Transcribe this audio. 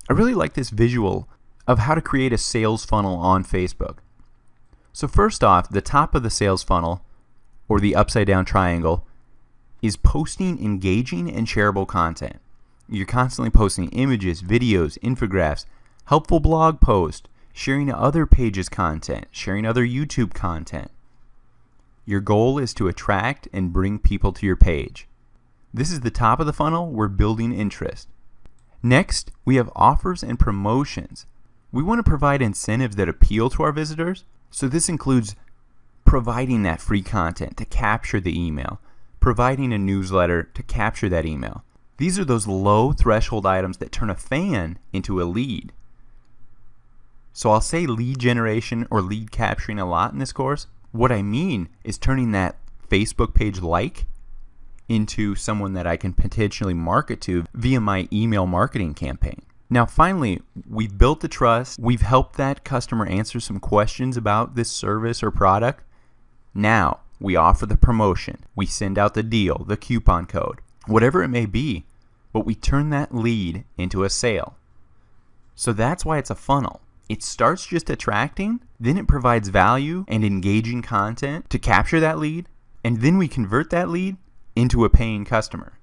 I really like this visual of how to create a sales funnel on Facebook. So first off, the top of the sales funnel, or the upside down triangle, is posting engaging and shareable content. You're constantly posting images, videos, infographics, helpful blog posts, sharing other pages' content, sharing other YouTube content. Your goal is to attract and bring people to your page. This is the top of the funnel. We're building interest. Next, we have offers and promotions. We want to provide incentives that appeal to our visitors. So this includes providing that free content to capture the email, providing a newsletter to capture that email. These are those low threshold items that turn a fan into a lead. So I'll say lead generation or lead capturing a lot in this course. What I mean is turning that Facebook page like into someone that I can potentially market to via my email marketing campaign. Now finally, we've built the trust. We've helped that customer answer some questions about this service or product. Now we offer the promotion. We send out the deal, the coupon code, whatever it may be, but we turn that lead into a sale. So that's why it's a funnel. It starts just attracting, then it provides value and engaging content to capture that lead, and then we convert that lead into a paying customer.